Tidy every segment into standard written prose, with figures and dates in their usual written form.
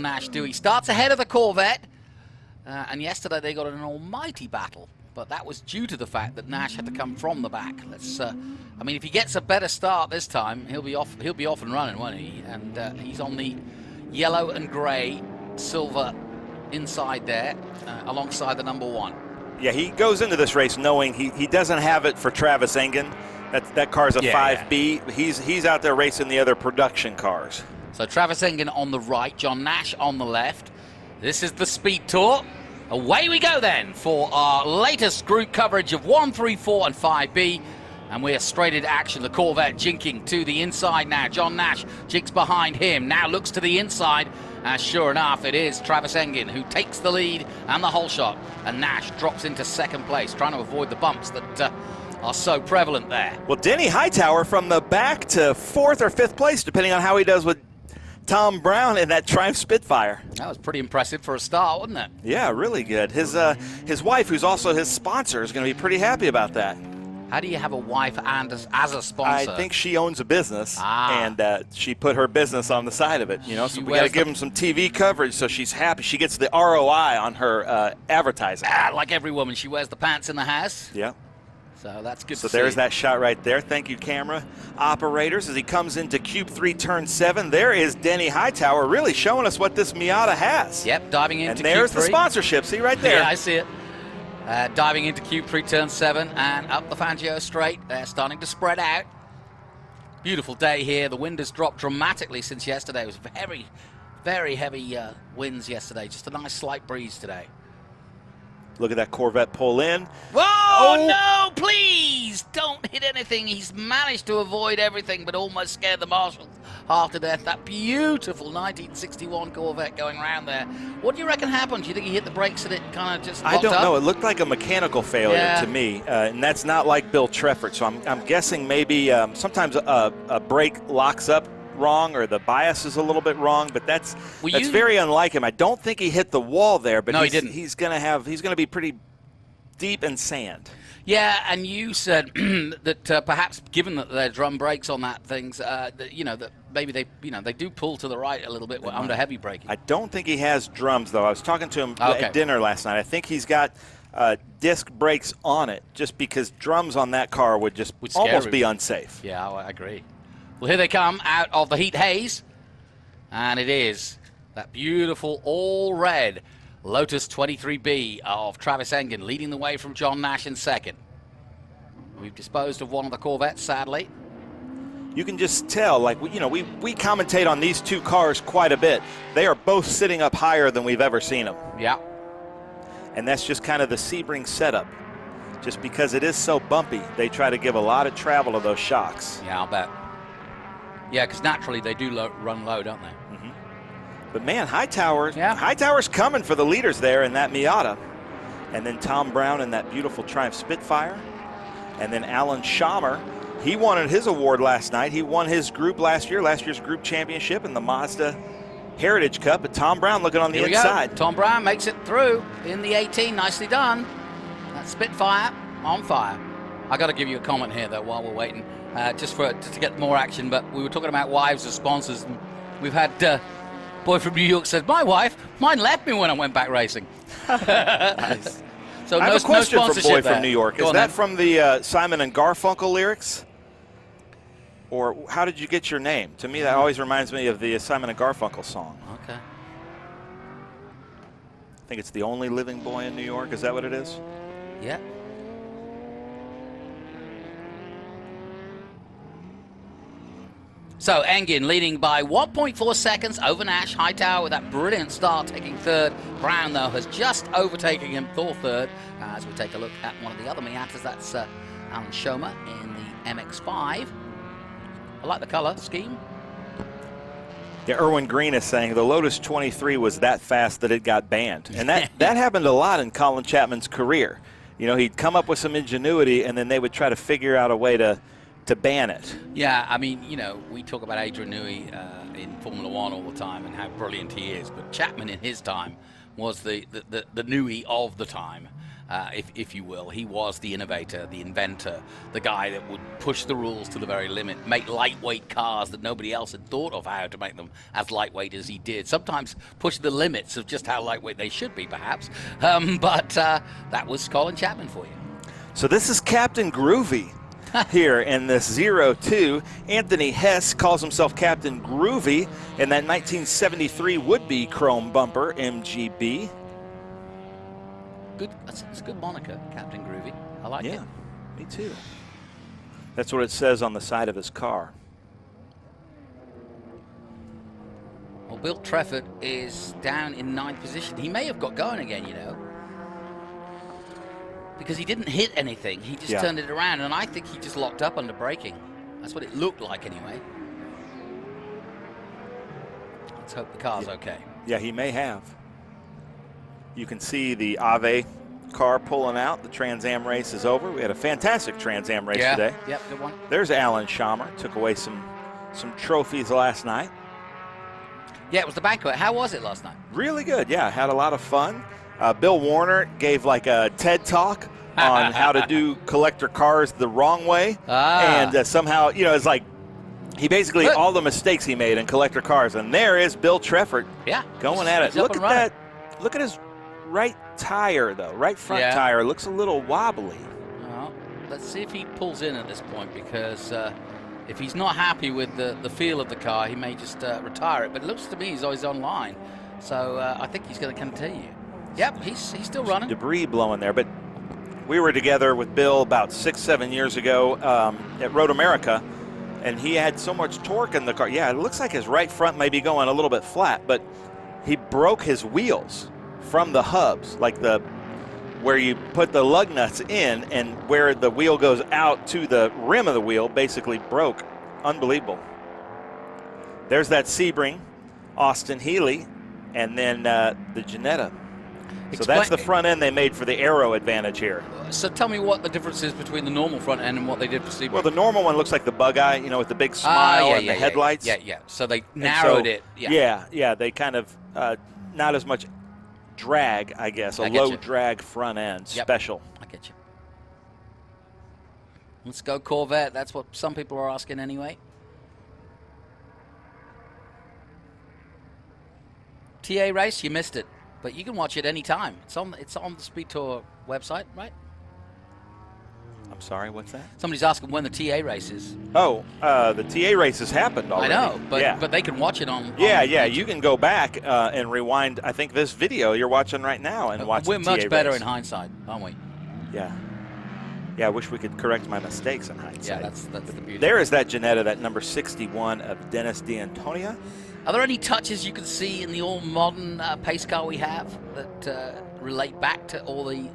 John Nash do? He starts ahead of the Corvette, and yesterday they got in an almighty battle, but that was due to the fact that Nash had to come from the back. I mean, if he gets a better start this time, he'll be off and running, won't he? And he's on the yellow and grey, silver inside there, alongside the number 1. Yeah, he goes into this race knowing he doesn't have it for Travis Engen. That car's a 5B. Yeah. He's out there racing the other production cars. So Travis Engen on the right, John Nash on the left. This is the Speed Tour. Away we go then for our latest group coverage of 1, 3, 4, and 5B. And we're straight into action. The Corvette jinking to the inside now. John Nash jinks behind him. Now looks to the inside. Sure enough, it is Travis Engen who takes the lead and the whole shot. And Nash drops into second place, trying to avoid the bumps that are so prevalent there. Well, Denny Hightower from the back to 4th or 5th place, depending on how he does with Tom Brown in that Triumph Spitfire. That was pretty impressive for a start, wasn't it? Yeah, really good. His wife, who's also his sponsor, is going to be pretty happy about that. How do you have a wife and as a sponsor? I think she owns a business, and she put her business on the side of it. You know, so we got to give him some TV coverage, so she's happy. She gets the ROI on her advertising. Like every woman, she wears the pants in the house. Yeah. So that's good to see. So there's that shot right there. Thank you, camera operators. As he comes into Cube 3, Turn 7, there is Denny Hightower really showing us what this Miata has. Yep, diving into Cube 3. And there's the sponsorship. See right there. Yeah, I see it. Diving into Cube 3, Turn 7, and up the Fangio straight. They're starting to spread out. Beautiful day here. The wind has dropped dramatically since yesterday. It was very, very heavy winds yesterday. Just a nice slight breeze today. Look at that Corvette pull in. Whoa, oh, no, please don't hit anything. He's managed to avoid everything, but almost scared the marshals half to death. That beautiful 1961 Corvette going around there. What do you reckon happened? Do you think he hit the brakes and it kind of just locked I don't up? know. It looked like a mechanical failure to me, and that's not like Bill Treffert. So I'm guessing maybe sometimes a brake locks up wrong, or the bias is a little bit wrong, but that's very unlike him. I don't think he hit the wall there, but no, he didn't. He's gonna be pretty deep in sand. Yeah, and you said that perhaps, given that they're drum brakes on that things, that maybe they do pull to the right a little bit under heavy braking. I don't think he has drums though. I was talking to him at dinner last night. I think he's got disc brakes on it, just because drums on that car would almost be unsafe. Yeah, I agree. Well, here they come out of the heat haze, and it is that beautiful all-red Lotus 23B of Travis Engen leading the way from John Nash in second. We've disposed of one of the Corvettes, sadly. You can just tell, like, we commentate on these two cars quite a bit. They are both sitting up higher than we've ever seen them. Yeah. And that's just kind of the Sebring setup. Just because it is so bumpy, they try to give a lot of travel to those shocks. Yeah, I'll bet. Yeah, because naturally they do run low, don't they? Mm-hmm. But man, Hightower's coming for the leaders there in that Miata. And then Tom Brown in that beautiful Triumph Spitfire. And then Alan Schammer, he won his award last night. He won his group last year's group championship in the Mazda Heritage Cup. But Tom Brown looking on the inside. Tom Brown makes it through in the 18. Nicely done. That Spitfire on fire. I got to give you a comment here, though, while we're waiting. Just to get more action, but we were talking about wives as sponsors, and we've had boy from New York said, mine left me when I went back racing. Nice. So I have a question no for boy there. from New York. Is that from the Simon and Garfunkel lyrics? Or how did you get your name? To me, that always reminds me of the Simon and Garfunkel song. Okay. I think it's the only living boy in New York. Is that what it is? Yeah. So Engen leading by 1.4 seconds over Nash. Hightower with that brilliant start taking third. Brown, though, has just overtaken him for third. As we take a look at one of the other Miatas, that's Alan Schomer in the MX-5. I like the color scheme. Yeah, Erwin Green is saying the Lotus 23 was that fast that it got banned. And that happened a lot in Colin Chapman's career. You know, he'd come up with some ingenuity, and then they would try to figure out a way to ban it. Yeah, I mean, we talk about Adrian Newey in Formula One all the time and how brilliant he is, but Chapman in his time was the Newey of the time. if you will. He was the innovator, the inventor, the guy that would push the rules to the very limit, make lightweight cars that nobody else had thought of how to make them as lightweight as he did. Sometimes push the limits of just how lightweight they should be, perhaps. But that was Colin Chapman for you. So this is Captain Groovy here in this 02. Anthony Hess calls himself Captain Groovy in that 1973 would-be chrome bumper MGB. Good, it's a good moniker, Captain Groovy. I like it. Yeah, me too. That's what it says on the side of his car. Well, Bill Trefford is down in 9th position. He may have got going again, you know, because he didn't hit anything. He just turned it around, and I think he just locked up under braking. That's what it looked like anyway. Let's hope the car's okay. Yeah, he may have. You can see the Ave car pulling out. The Trans Am race is over. We had a fantastic Trans Am race today. Yep, good one. There's Alan Schammer. Took away some trophies last night. Yeah, it was the banquet. How was it last night? Really good. Yeah, had a lot of fun. Bill Warner gave like a TED talk on how to do collector cars the wrong way. And somehow, you know, it's like he basically, all the mistakes he made in collector cars. And there is Bill Trefford going at it. Look at that. Look at his right tire, though. Right front tire looks a little wobbly. Well, let's see if he pulls in at this point, because if he's not happy with the feel of the car, he may just retire it. But it looks to me he's always online. So I think he's going to continue. Yep, he's still running. Debris blowing there. But we were together with Bill about 6-7 years ago at Road America, and he had so much torque in the car. Yeah, it looks like his right front may be going a little bit flat, but he broke his wheels from the hubs, like where you put the lug nuts in, and where the wheel goes out to the rim of the wheel basically broke. Unbelievable. There's that Sebring, Austin Healey, and then the Ginetta. So that's the front end they made for the aero advantage here. So tell me what the difference is between the normal front end and what they did for Sebring. Well, the normal one looks like the bug eye, you know, with the big smile and the headlights. Yeah. So they narrowed it. Yeah. They kind of not as much drag, I guess, a low drag front end, special. I get you. Let's go Corvette. That's what some people are asking anyway. TA race, you missed it, but you can watch it anytime. It's on the Speed Tour website, right? I'm sorry, what's that? Somebody's asking when the TA race is. Oh, the TA race has happened already. I know, but they can watch it on. Yeah. You can go back and rewind. I think this video you're watching right now and watch. We're the TA much better race. in hindsight, aren't we? Yeah. I wish we could correct my mistakes in hindsight. Yeah, that's the beauty. There is that Ginetta, that number 61 of Dennis D'Antonia. Are there any touches you can see in the all-modern pace car we have that relate back to all the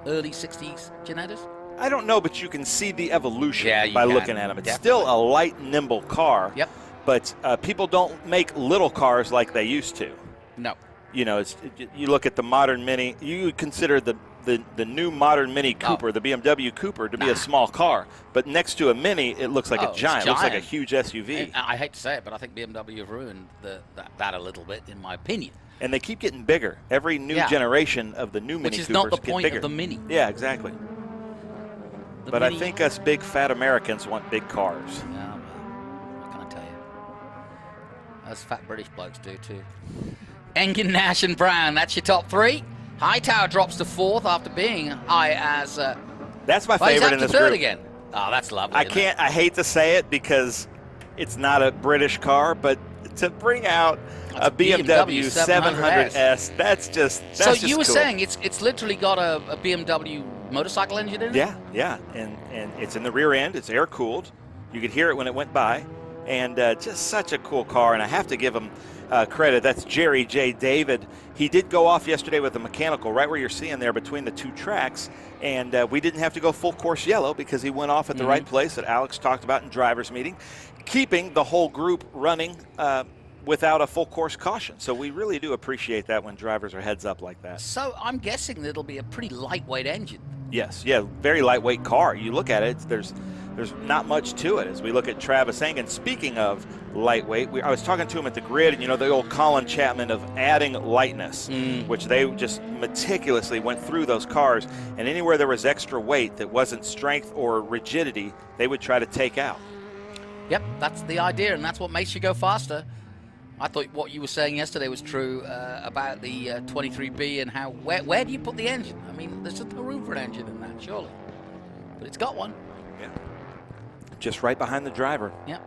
early 60s Ginettas? I don't know, but you can see the evolution by looking at them. It's still a light, nimble car. Yep. But people don't make little cars like they used to. No. You know, you look at the modern Mini. You would consider the new modern Mini Cooper, the BMW Cooper, to be a small car. But next to a Mini, it looks like a giant. It looks like a huge SUV. And I hate to say it, but I think BMW have ruined that a little bit, in my opinion. And they keep getting bigger. Every new generation of the new Mini Coopers Which is not the get point bigger. of the Mini. Yeah, exactly. But I think us big fat Americans want big cars. Yeah, what can I tell you? Us fat British blokes do too. Engen, Nash, and Brown. That's your top three. Hightower drops to fourth after being high as. That's my favorite in this third group. Again. Oh, that's lovely. I hate to say it because it's not a British car, but to bring out a BMW 700S, that's just so you were cool. saying it's literally got a BMW motorcycle engine in it? Yeah, and it's in the rear end. It's air cooled. You could hear it when it went by, and just such a cool car. And I have to give him credit. That's Jerry J. David. He did go off yesterday with a mechanical right where you're seeing there between the two tracks, and we didn't have to go full course yellow because he went off at the right place that Alex talked about in driver's meeting, keeping the whole group running without a full course caution. So we really do appreciate that when drivers are heads up like that. So I'm guessing that it'll be a pretty lightweight engine. Yes, very lightweight car. You look at it, there's there's not much to it as we look at Travis Engen. Speaking of lightweight, I was talking to him at the grid, and the old Colin Chapman of adding lightness, which they just meticulously went through those cars, and anywhere there was extra weight that wasn't strength or rigidity, they would try to take out. Yep, that's the idea, and that's what makes you go faster. I thought what you were saying yesterday was true about the 23B and how where do you put the engine? I mean, there's just no room for an engine in that, surely. But it's got one. Yeah. Just right behind the driver. Yep.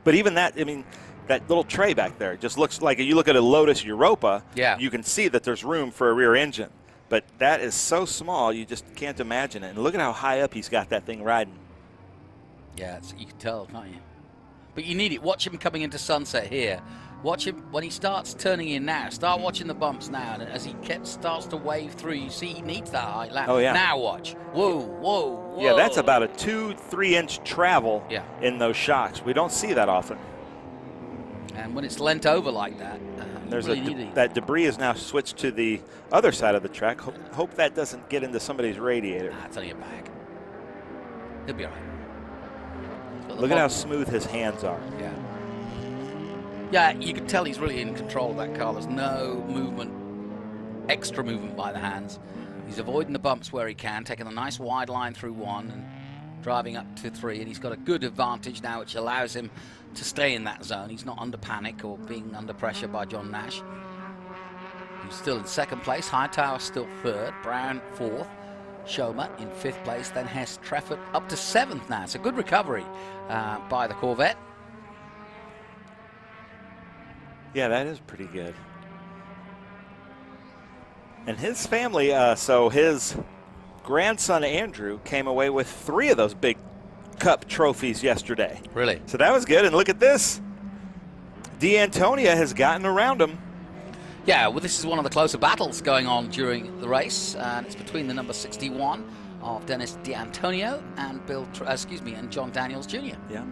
But even that, I mean, that little tray back there just looks like, you look at a Lotus Europa, you can see that there's room for a rear engine. But that is so small, you just can't imagine it. And look at how high up he's got that thing riding. Yeah, you can tell, can't you? But you need it. Watch him coming into sunset here. Watch him when he starts turning in now. Start watching the bumps now. And as he starts to wave through, you see he needs that height lap. Oh, yeah. Now watch. Whoa, whoa, whoa. Yeah, that's about a 2-3 inch travel in those shocks. We don't see that often. And when it's leant over like that, that debris is now switched to the other side of the track. Hope that doesn't get into somebody's radiator. That's on your back. He'll be all right. Look at how smooth his hands are. Yeah. Yeah, you can tell he's really in control of that car. There's no movement, extra movement by the hands. He's avoiding the bumps where he can, taking a nice wide line through 1 and driving up to 3. And he's got a good advantage now, which allows him to stay in that zone. He's not under panic or being under pressure by John Nash. He's still in 2nd place. Hightower still 3rd. Brown 4th. Schomer in 5th place, then Hess Treffert up to 7th now. It's a good recovery by the Corvette. Yeah, that is pretty good. And his family, so his grandson Andrew came away with 3 of those big Cup trophies yesterday. Really? So that was good. And look at this. D'Antonia has gotten around him. Yeah, well, this is one of the closer battles going on during the race, and it's between the number 61 of Dennis D'Antonio and and John Daniels Jr. Yeah.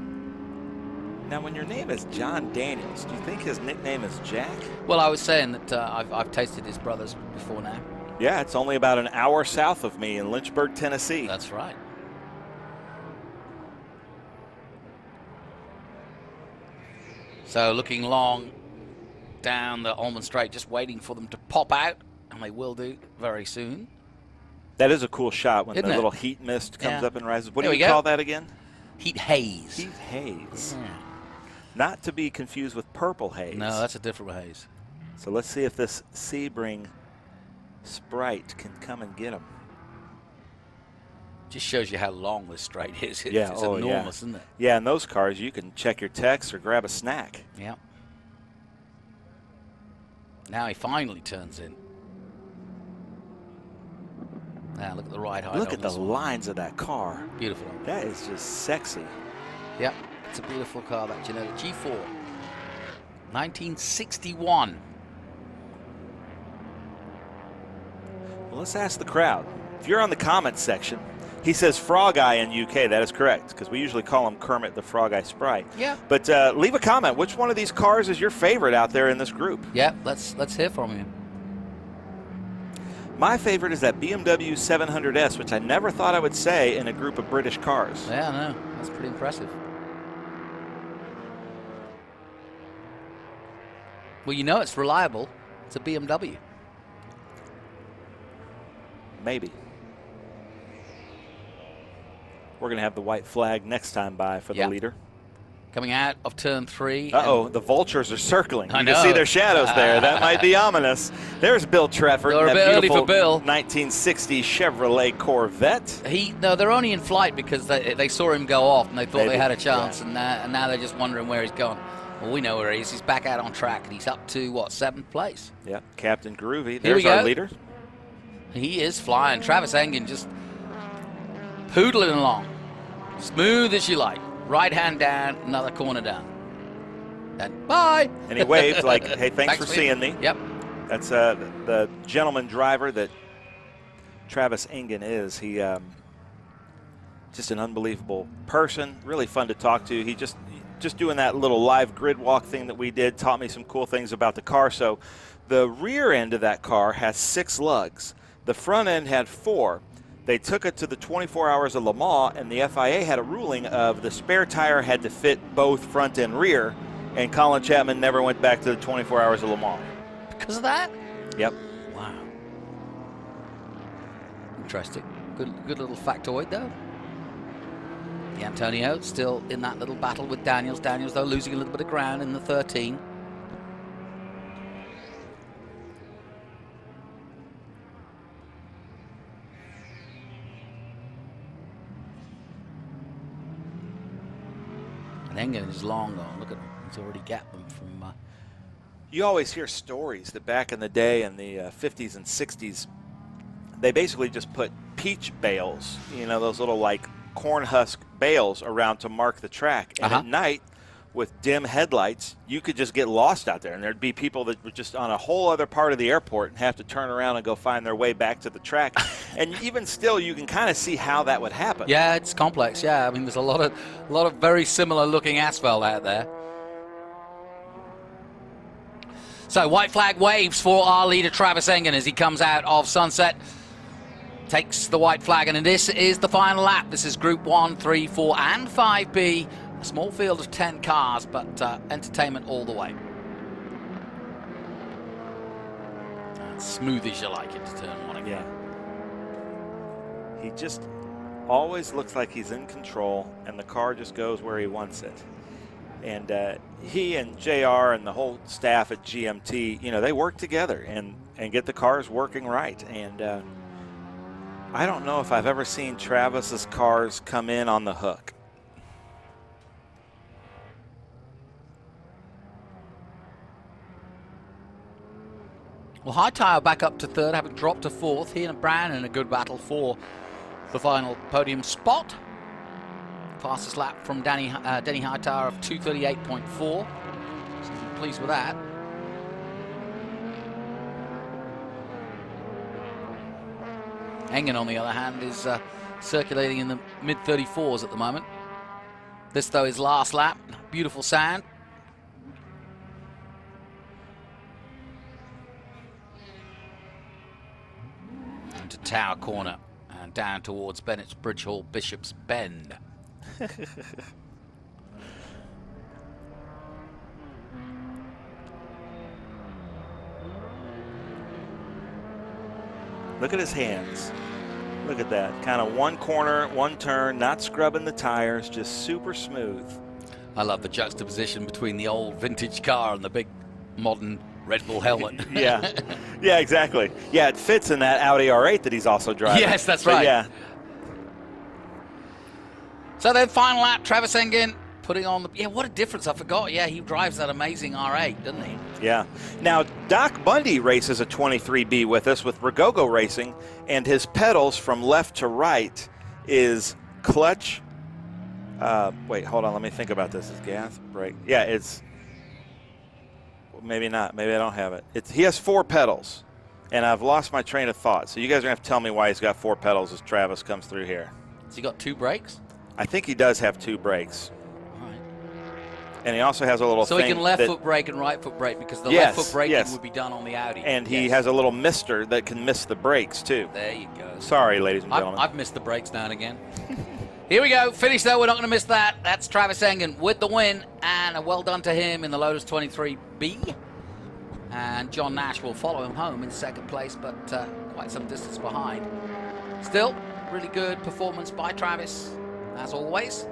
Now, when your name is John Daniels, do you think his nickname is Jack? Well, I was saying that I've tasted his brothers before now. Yeah, it's only about an hour south of me in Lynchburg, Tennessee. That's right. So looking long down the Ulman Straight, just waiting for them to pop out, and they will do very soon. That is a cool shot when the little heat mist comes up and rises. What do you call that again? Heat haze. Heat haze. Yeah. Not to be confused with purple haze. No, that's a different haze. So let's see if this Sebring Sprite can come and get him. Just shows you how long this straight is. It's enormous, isn't it? Yeah, in those cars, you can check your text or grab a snack. Yeah. Now he finally turns in. Now look at the ride height. Look at the lines of that car. Beautiful. That is just sexy. Yep, it's a beautiful car, that Genoa G4. 1961. Well, let's ask the crowd. If you're on the comments section, he says Frog Eye in UK. That is correct, because we usually call him Kermit the Frog Eye Sprite. Yeah. But leave a comment. Which one of these cars is your favorite out there in this group? Yeah, let's hear from you. My favorite is that BMW 700S, which I never thought I would say in a group of British cars. Yeah, no, that's pretty impressive. Well, you know it's reliable. It's a BMW. Maybe. We're going to have the white flag next time by for the leader. Coming out of turn 3. Uh-oh, the vultures are circling. You can see their shadows there. That might be ominous. There's Bill Treffert. They're a bit early for Bill. 1960 Chevrolet Corvette. No, they're only in flight because they saw him go off and they thought they had a chance, and now they're just wondering where he's gone. Well, we know where he is. He's back out on track, and he's up to, what, 7th place? Yep, Captain Groovy. There's our leader. He is flying. Travis Engen just poodling along. Smooth as you like. Right hand down, another corner down. And bye. And he waved like, hey, thanks for seeing me. Yep. That's the gentleman driver that Travis Engen is. He just an unbelievable person, really fun to talk to. He just doing that little live grid walk thing that we did taught me some cool things about the car. So the rear end of that car has 6 lugs. The front end had 4. they took it to the 24 Hours of Le Mans, and the FIA had a ruling of the spare tire had to fit both front and rear, and Colin Chapman never went back to the 24 Hours of Le Mans. Because of that? Yep. Wow. Interesting. Good little factoid, though. The Antonio still in that little battle with Daniels. Daniels, though, losing a little bit of ground in the 13. And Engen is long gone. Look at him. He's already got them from... You always hear stories that back in the day in the 50s and 60s, they basically just put peach bales, you know, those little like corn husk bales around to mark the track. And at night, with dim headlights, you could just get lost out there. And there'd be people that were just on a whole other part of the airport and have to turn around and go find their way back to the track. And even still, you can kind of see how that would happen. Yeah, it's complex. Yeah, I mean, there's a lot of very similar looking asphalt out there. So white flag waves for our leader Travis Engen as he comes out of Sunset. Takes the white flag, and this is the final lap. This is Group 1, 3, 4, and 5B. A small field of 10 cars, but entertainment all the way. As smooth as you like it to turn one again. Yeah. He just always looks like he's in control, and the car just goes where he wants it. And he and JR and the whole staff at GMT, you know, they work together and get the cars working right. And I don't know if I've ever seen Travis's cars come in on the hook. Well, Hightower back up to third, having dropped to fourth. He and Brown in a good battle for the final podium spot. Fastest lap from Denny Hightower of 2:38.4. So I'm pleased with that. Engen, on the other hand, is circulating in the mid-34s at the moment. This, though, is last lap. Beautiful sound. Into Tower Corner and down towards Bennett's Bridge Hall, Bishop's Bend. Look at his hands. Look at that. Kind of one corner, one turn, not scrubbing the tires, just super smooth. I love the juxtaposition between the old vintage car and the big modern Red Bull helmet. Yeah. Yeah, exactly. Yeah, it fits in that Audi R8 that he's also driving. Yes, that's right. But yeah. So then final lap, Travis Engen putting on the... Yeah, what a difference. I forgot. Yeah, he drives that amazing R8, doesn't he? Yeah. Now, Doc Bundy races a 23B with us with Ragogo Racing, and his pedals from left to right is clutch. Wait, hold on. Let me think about this. Is gas, brake? Yeah, it's... Maybe not. Maybe I don't have it. He has 4 pedals, and I've lost my train of thought. So you guys are going to have to tell me why he's got 4 pedals as Travis comes through here. Has he got 2 brakes? I think he does have 2 brakes. All right. And he also has a little thing. So he can left foot brake and right foot brake, because the left foot braking would be done on the Audi. And he has a little mister that can miss the brakes, too. There you go. Sorry, ladies and gentlemen. I've missed the brakes now and again. Here we go. Finish, though. We're not going to miss that. That's Travis Engen with the win, and a well done to him in the Lotus 23B. And John Nash will follow him home in second place, but quite some distance behind. Still, really good performance by Travis, as always.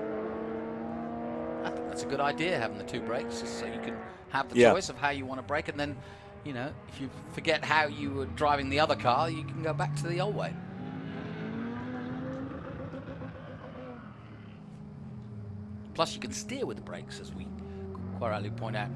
I think that's a good idea, having the 2 brakes, just so you can have the choice of how you want to brake. And then, you know, if you forget how you were driving the other car, you can go back to the old way. Plus, you can steer with the brakes, as we quite rightly point out.